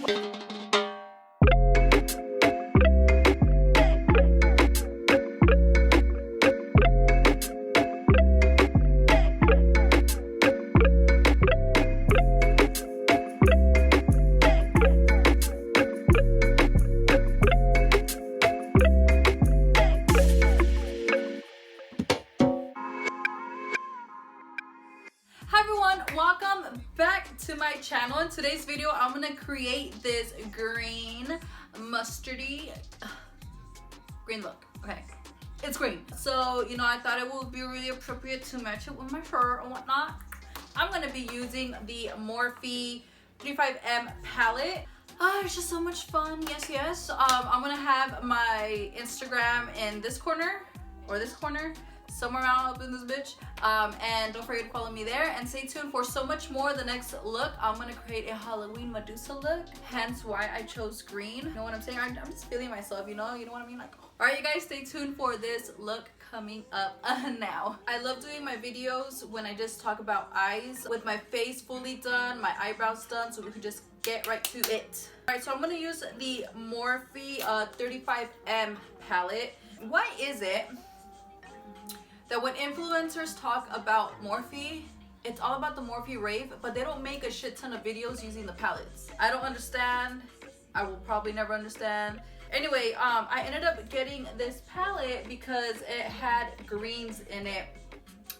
Hi everyone, welcome back to my channel. In today's video, I'm gonna create this green mustardy green look. Okay, it's green. So, you know, I thought it would be really appropriate to match it with my shirt and whatnot. I'm gonna be using the Morphe 35M palette. It's just so much fun, yes. I'm gonna have my Instagram in this corner, or this corner, somewhere around up in this bitch, and don't forget to follow me there and stay tuned for so much more. The next look, I'm gonna create a Halloween Medusa look, hence why I chose green. You know what I'm saying? I'm just feeling myself, you know what I mean? Like, all right, you guys, stay tuned for this look coming up now. I love doing my videos when I just talk about eyes with my face fully done, my eyebrows done, so we can just get right to it. All right, so I'm gonna use the Morphe 35M palette. Why is it that when influencers talk about Morphe, it's all about the Morphe rave, but they don't make a shit ton of videos using the palettes? I don't understand. I will probably never understand. Anyway, I ended up getting this palette because it had greens in it,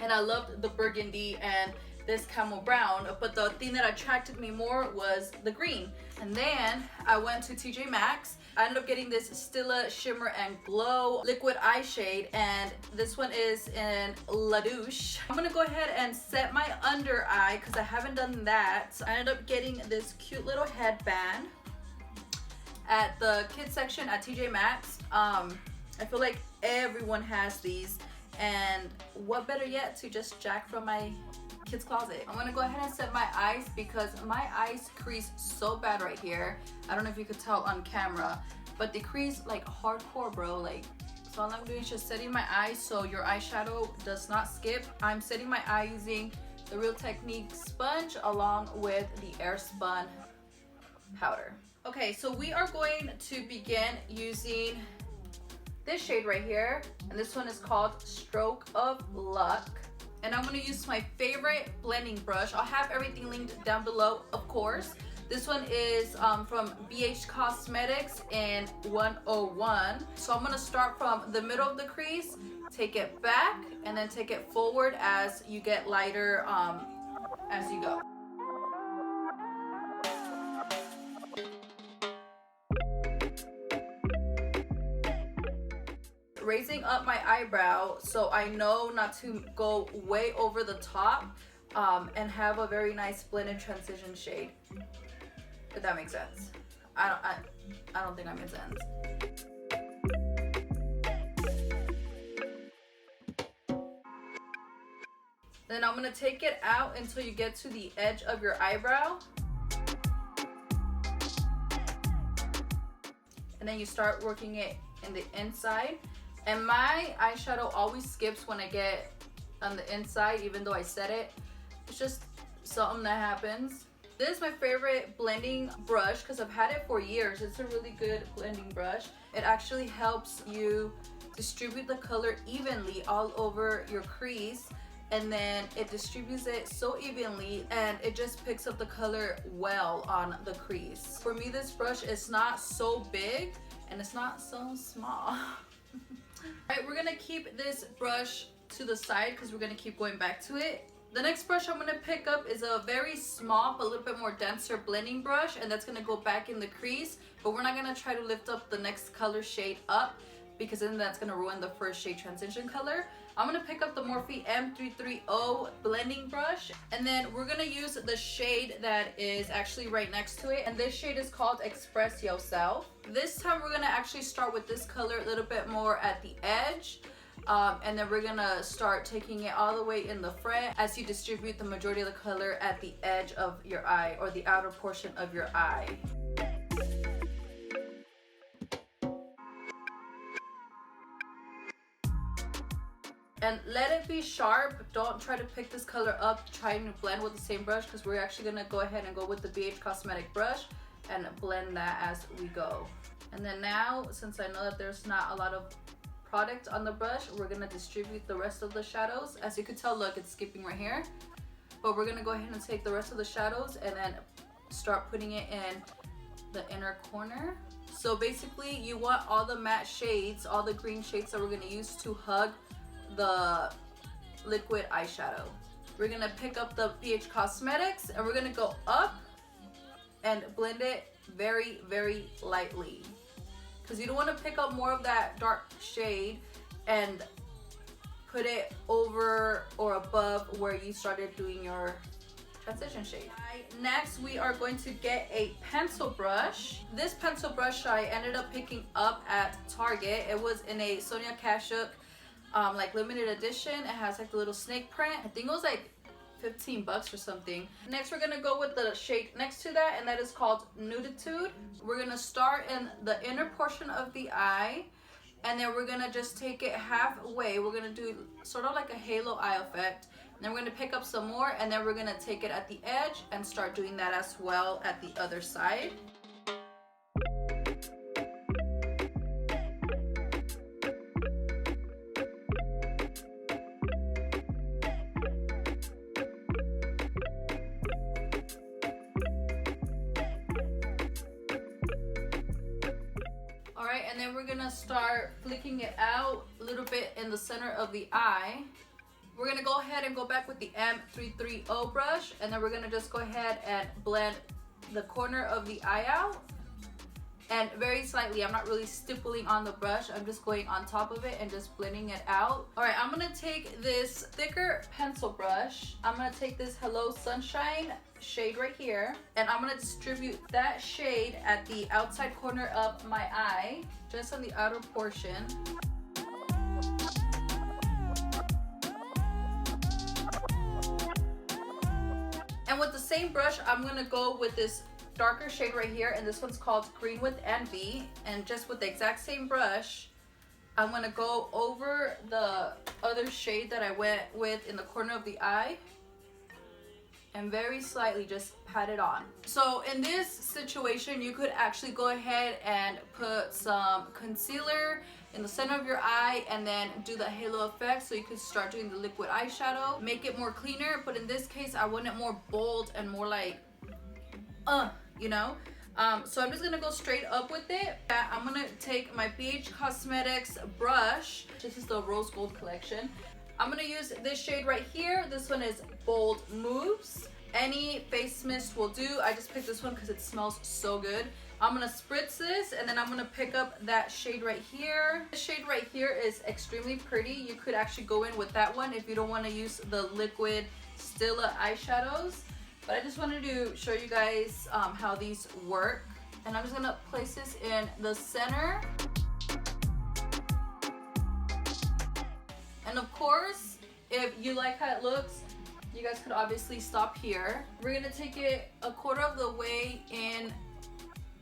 and I loved the burgundy and this camel brown, but the thing that attracted me more was the green. And then I went to TJ Maxx. I ended up getting this Stila Shimmer and Glow liquid eye shade, and this one is in La Douche. I'm gonna go ahead and set my under eye because I haven't done that. So I ended up getting this cute little headband at the kids section at TJ Maxx. I feel like everyone has these, and what better yet to just jack from my kids closet. I'm gonna go ahead and set my eyes because my eyes crease so bad right here. I don't know if you could tell on camera, but they crease like hardcore, bro. Like, so all I'm doing is just setting my eyes so your eyeshadow does not skip. I'm setting my eye using the Real Technique sponge along with the Air Spun powder. Okay, so we are going to begin using this shade right here, and this one is called Stroke of Luck. And I'm gonna use my favorite blending brush. I'll have everything linked down below, of course. This one is from BH Cosmetics in 101. So I'm gonna start from the middle of the crease, take it back, and then take it forward as you get lighter as you go. Raising up my eyebrow so I know not to go way over the top, and have a very nice blended transition shade, if that makes sense. I don't think that makes sense. Then I'm gonna take it out until you get to the edge of your eyebrow, and then you start working it in the inside. And my eyeshadow always skips when I get on the inside, even though I set it. It's just something that happens. This is my favorite blending brush because I've had it for years. It's a really good blending brush. It actually helps you distribute the color evenly all over your crease, and then it distributes it so evenly, and it just picks up the color well on the crease. For me, this brush is not so big and it's not so small. Alright, we're gonna keep this brush to the side because we're gonna keep going back to it. The next brush I'm gonna pick up is a very small but a little bit more denser blending brush, and that's gonna go back in the crease, but we're not gonna try to lift up the next color shade up because then that's gonna ruin the first shade transition color. I'm gonna pick up the Morphe M330 blending brush, and then we're gonna use the shade that is actually right next to it, and this shade is called Express Yourself. This time we're gonna actually start with this color a little bit more at the edge, and then we're gonna start taking it all the way in the front as you distribute the majority of the color at the edge of your eye, or the outer portion of your eye. And let it be sharp. Don't try to pick this color up trying to blend with the same brush, because we're actually gonna go ahead and go with the BH Cosmetic brush and blend that as we go. And then now, since I know that there's not a lot of product on the brush, we're gonna distribute the rest of the shadows. As you can tell, look, it's skipping right here. But we're gonna go ahead and take the rest of the shadows and then start putting it in the inner corner. So basically, you want all the matte shades, all the green shades that we're gonna use to hug the liquid eyeshadow. We're gonna pick up the BH Cosmetics and we're gonna go up and blend it very, very lightly. Because you don't want to pick up more of that dark shade and put it over or above where you started doing your transition shade. Next, we are going to get a pencil brush. This pencil brush I ended up picking up at Target. It was in a Sonia Kashuk like limited edition. It has like the little snake print. I think it was like 15 bucks or something. Next, we're gonna go with the shade next to that, and that is called Nuditude. We're gonna start in the inner portion of the eye, and then we're gonna just take it halfway. We're gonna do sort of like a halo eye effect. And then we're gonna pick up some more, and then we're gonna take it at the edge and start doing that as well at the other side. Alright, and then we're gonna start flicking it out a little bit in the center of the eye. We're gonna go ahead and go back with the M330 brush, and then we're gonna just go ahead and blend the corner of the eye out. And very slightly, I'm not really stippling on the brush, I'm just going on top of it and just blending it out. Alright, I'm gonna take this thicker pencil brush. I'm gonna take this Hello Sunshine shade right here, and I'm gonna distribute that shade at the outside corner of my eye, just on the outer portion. And with the same brush, I'm gonna go with this darker shade right here, and this one's called Green with Envy. And just with the exact same brush, I'm gonna go over the other shade that I went with in the corner of the eye and very slightly just pat it on. So in this situation, you could actually go ahead and put some concealer in the center of your eye and then do the halo effect, so you could start doing the liquid eyeshadow, make it more cleaner. But in this case, I want it more bold and more like you know. So I'm just gonna go straight up with it. I'm gonna take my BH Cosmetics brush. This is the Rose Gold collection. I'm gonna use this shade right here. This one is Bold Moves. Any face mist will do. I just picked this one because it smells so good. I'm gonna spritz this, and then I'm gonna pick up that shade right here. This shade right here is extremely pretty. You could actually go in with that one if you don't want to use the liquid Stila eyeshadows. But I just wanted to show you guys how these work. And I'm just gonna place this in the center. And of course, if you like how it looks, you guys could obviously stop here. We're gonna take it a quarter of the way in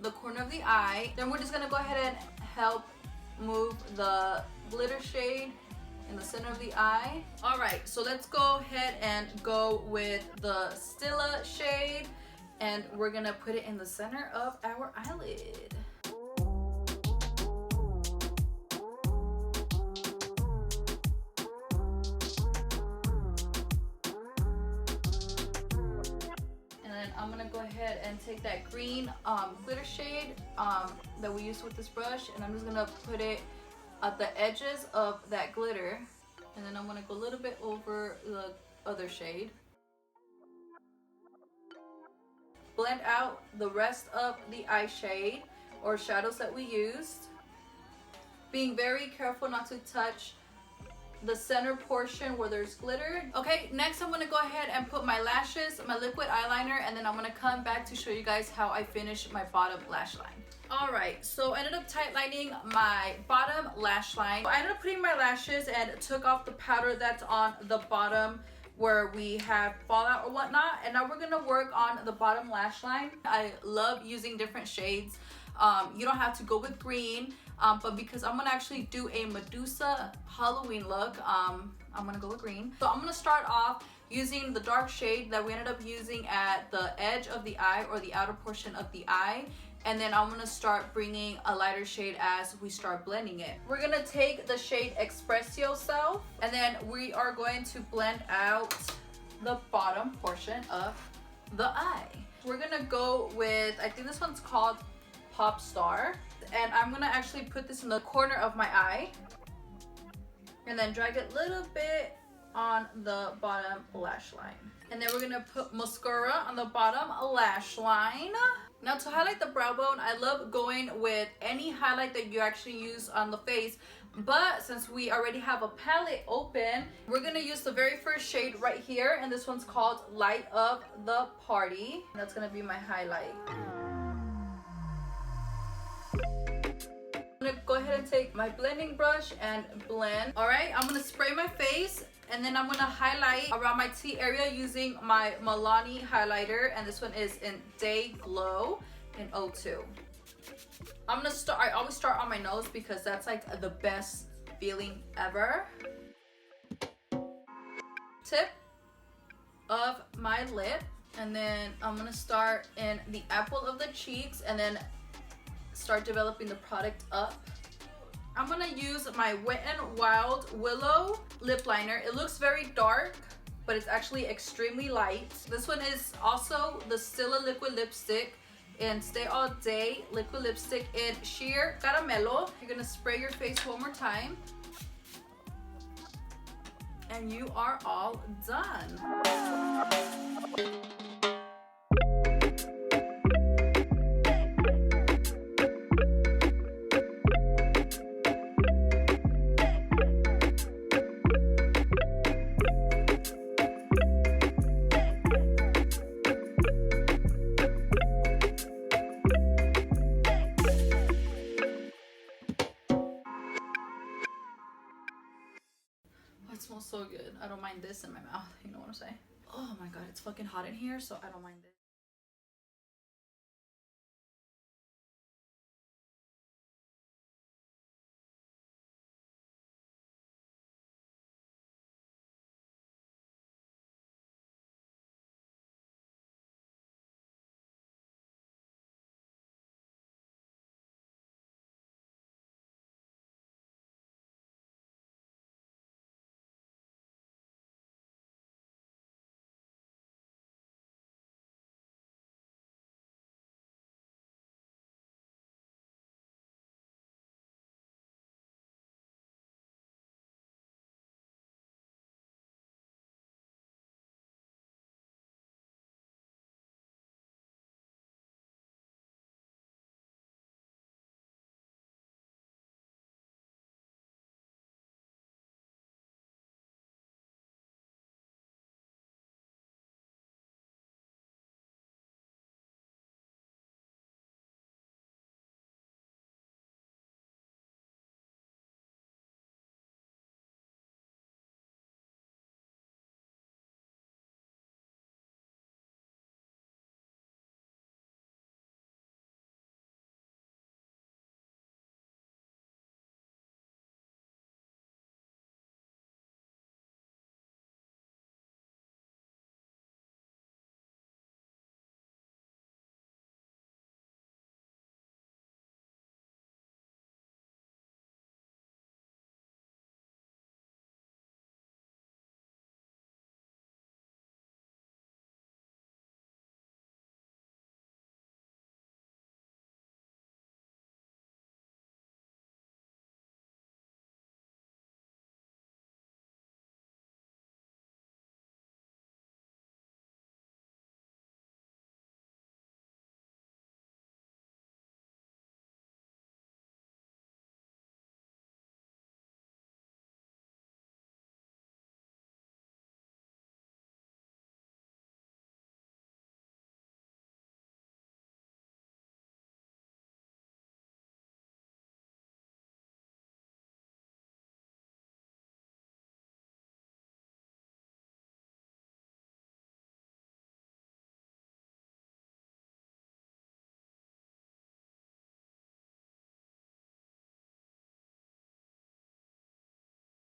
the corner of the eye. Then we're just gonna go ahead and help move the glitter shade in the center of the eye. All right, so let's go ahead and go with the Stila shade, and we're gonna put it in the center of our eyelid. I'm gonna go ahead and take that green glitter shade that we used with this brush, and I'm just gonna put it at the edges of that glitter, and then I'm gonna go a little bit over the other shade. Blend out the rest of the eye shade or shadows that we used, being very careful not to touch the center portion where there's glitter. Okay, next I'm gonna go ahead and put my lashes, my liquid eyeliner, and then I'm gonna come back to show you guys how I finish my bottom lash line. All right, so I ended up tightening my bottom lash line. I ended up putting my lashes and took off the powder that's on the bottom where we have fallout or whatnot, and now we're gonna work on the bottom lash line. I love using different shades. You don't have to go with green, but because I'm gonna actually do a Medusa Halloween look, I'm gonna go with green. So I'm gonna start off using the dark shade that we ended up using at the edge of the eye or the outer portion of the eye. And then I'm gonna start bringing a lighter shade as we start blending it. We're gonna take the shade Express Yourself, and then we are going to blend out the bottom portion of the eye. We're gonna go with, I think this one's called Pop Star, and I'm gonna actually put this in the corner of my eye and then drag it a little bit on the bottom lash line. And then we're gonna put mascara on the bottom lash line. Now to highlight the brow bone, I love going with any highlight that you actually use on the face, but since we already have a palette open, we're gonna use the very first shade right here, and this one's called Light of the Party. That's gonna be my highlight. I'm gonna go ahead and take my blending brush and blend. All right, I'm gonna spray my face, and then I'm gonna highlight around my T area using my Milani highlighter, and this one is in Day Glow in 02. I always start on my nose because that's like the best feeling ever. Tip of my lip, and then I'm gonna start in the apple of the cheeks and then start developing the product up. I'm gonna use my Wet n Wild Willow lip liner. It looks very dark, but it's actually extremely light. This one is also the Stila liquid lipstick in Stay All Day liquid lipstick in Sheer Caramelo. You're gonna spray your face one more time, and you are all done. It smells so good. I don't mind this in my mouth. You know what I'm saying? Oh my god, it's fucking hot in here, so I don't mind this.